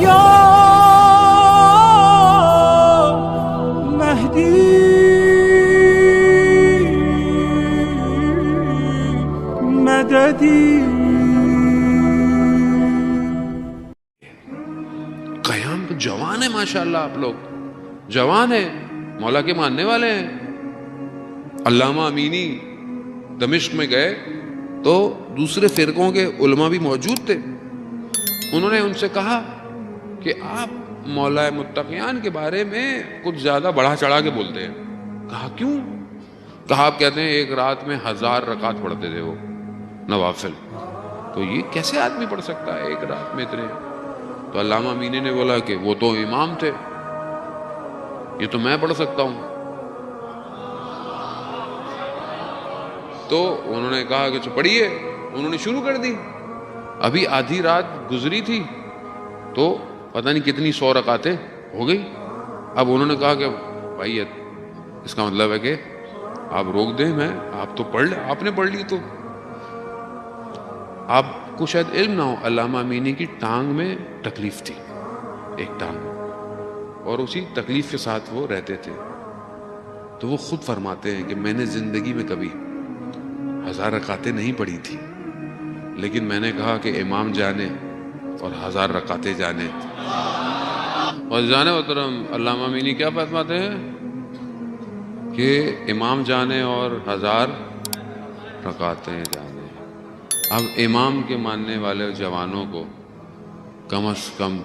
یا مہدی مددی. قیام جوان ہے ماشاءاللہ، آپ لوگ جوان ہیں، مولا کے ماننے والے ہیں. علامہ امینی دمشق میں گئے تو دوسرے فرقوں کے علماء بھی موجود تھے. انہوں نے ان سے کہا کہ آپ مولا متقیان کے بارے میں کچھ زیادہ بڑھا چڑھا کے بولتے ہیں. کہا کیوں؟ کہا آپ کہتے ہیں ایک رات میں 1000 رکعت پڑھتے تھے وہ نوافل، تو یہ کیسے آدمی پڑھ سکتا ہے ایک رات میں اتنے؟ تو علامہ امینی نے بولا کہ وہ تو امام تھے، یہ تو میں پڑھ سکتا ہوں. تو انہوں نے کہا کہ پڑھیے. انہوں نے شروع کر دی. ابھی آدھی رات گزری تھی تو پتہ نہیں کتنی 100 رکعتیں ہو گئی. اب انہوں نے کہا کہ بھائی اس کا مطلب ہے کہ آپ روک دیں، میں آپ تو پڑھ لیں، آپ نے پڑھ لی. تو آپ کو شاید علم نہ ہو، علامہ امینی کی ٹانگ میں تکلیف تھی، ایک ٹانگ میں، اور اسی تکلیف کے ساتھ وہ رہتے تھے. تو وہ خود فرماتے ہیں کہ میں نے زندگی میں کبھی 1000 رکعتیں نہیں پڑھی تھی، لیکن میں نے کہا کہ امام جانے اور 1000 رکعتیں جانے. اور جانے محترم علامہ امینی کیا فرماتے ہیں کہ امام جانے اور 1000 رکعتیں جانے. اب امام کے ماننے والے جوانوں کو کم از کم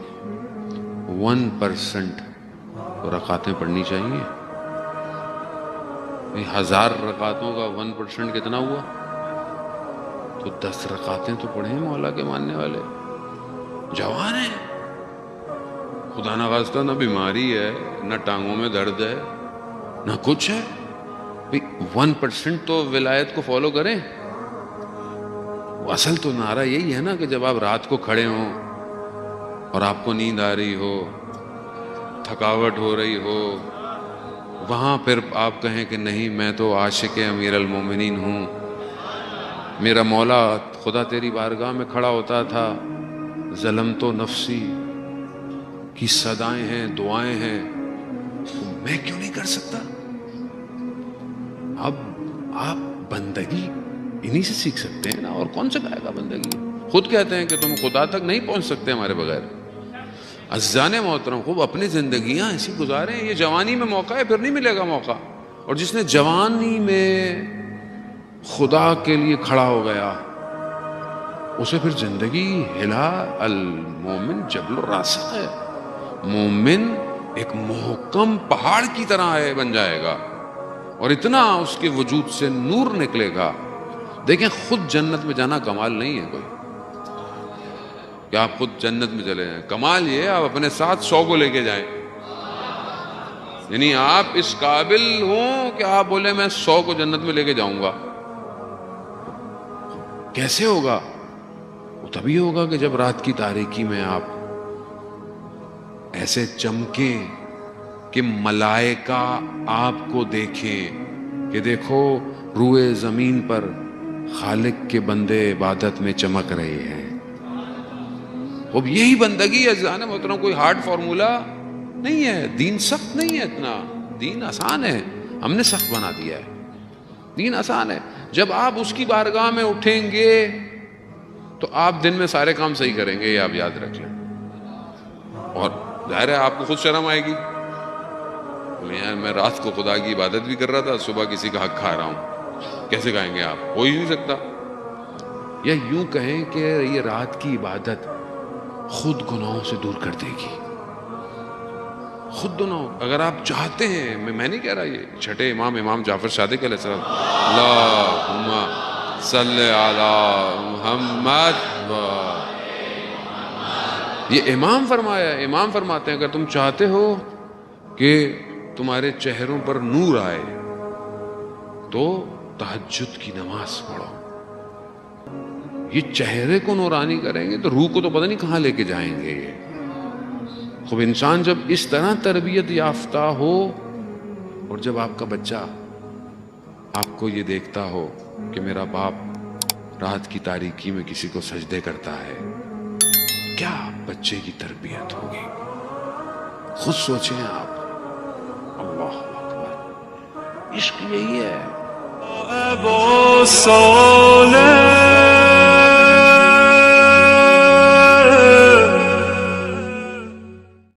1% رکعتیں پڑھنی چاہیے. 1000 رکعتوں کا 1% کتنا ہوا؟ تو 10 رکعتیں تو پڑھیں مولا کے ماننے والے. جوان ہیں، خدا نہ خواستہ نہ بیماری ہے، نہ ٹانگوں میں درد ہے، نہ کچھ ہے. 1% تو ولایت کو فالو کریں. اصل تو نعرہ یہی ہے نا کہ جب آپ رات کو کھڑے ہوں اور آپ کو نیند آ رہی ہو، تھکاوٹ ہو رہی ہو، وہاں پھر آپ کہیں کہ نہیں میں تو عاشق امیر المومنین ہوں، میرا مولا خدا تیری بارگاہ میں کھڑا ہوتا تھا، ظلم تو نفسی کی صدائیں ہیں، دعائیں ہیں، تو میں کیوں نہیں کر سکتا؟ اب آپ بندگی انہی سے سیکھ سکتے ہیں نا، اور کون سے کہے گا بندگی؟ خود کہتے ہیں کہ تم خدا تک نہیں پہنچ سکتے ہمارے بغیر. عزیزان محترم، خوب اپنی زندگیاں ایسی گزاریں. یہ جوانی میں موقع ہے، پھر نہیں ملے گا موقع. اور جس نے جوانی میں خدا کے لیے کھڑا ہو گیا، اسے پھر زندگی ہلا. المومن جبل الراسخ ہے. مومن ایک محکم پہاڑ کی طرح ہے، بن جائے گا، اور اتنا اس کے وجود سے نور نکلے گا. دیکھیں، خود جنت میں جانا کمال نہیں ہے کوئی کہ آپ خود جنت میں چلے جائیں. کمال یہ ہے آپ اپنے ساتھ 100 کو لے کے جائیں. یعنی آپ اس قابل ہوں کہ آپ بولے میں 100 کو جنت میں لے کے جاؤں گا. کیسے ہوگا؟ وہ تبھی ہوگا کہ جب رات کی تاریکی میں آپ ایسے چمکیں کہ ملائکہ آپ کو دیکھیں کہ دیکھو روئے زمین پر خالق کے بندے عبادت میں چمک رہے ہیں. اب یہی بندگی ہے جانے محترم، کوئی ہارڈ فارمولا نہیں ہے. دین سخت نہیں ہے اتنا، دین آسان ہے. ہم نے سخت بنا دیا ہے. دین آسان ہے. جب آپ اس کی بارگاہ میں اٹھیں گے تو آپ دن میں سارے کام صحیح کریں گے، یہ آپ یاد رکھ لیں. اور ظاہر ہے آپ کو خود شرم آئے گی، یار میں رات کو خدا کی عبادت بھی کر رہا تھا، صبح کسی کا حق کھا رہا ہوں. کیسے کہیں گے آپ؟ ہو ہی نہیں سکتا. یا یوں کہیں کہ یہ رات کی عبادت خود گناہوں سے دور کر دے گی. خود گناہوں، اگر آپ چاہتے ہیں، میں نہیں کہہ رہا، یہ چھٹے امام جعفر صادق علیہ السلام، اللہم صلی علی محمد، یہ امام فرمایا ہے. امام فرماتے ہیں اگر تم چاہتے ہو کہ تمہارے چہروں پر نور آئے تو تہجد کی نماز پڑھو. یہ چہرے کو نورانی کریں گے تو روح کو تو پتہ نہیں کہاں لے کے جائیں گے. یہ خوب انسان جب اس طرح تربیت یافتہ ہو، اور جب آپ کا بچہ آپ کو یہ دیکھتا ہو کہ میرا باپ رات کی تاریکی میں کسی کو سجدے کرتا ہے، کیا بچے کی تربیت ہوگی. خود سوچیں آپ. اللہ اکبر. عشق یہی ہے. ابو صالح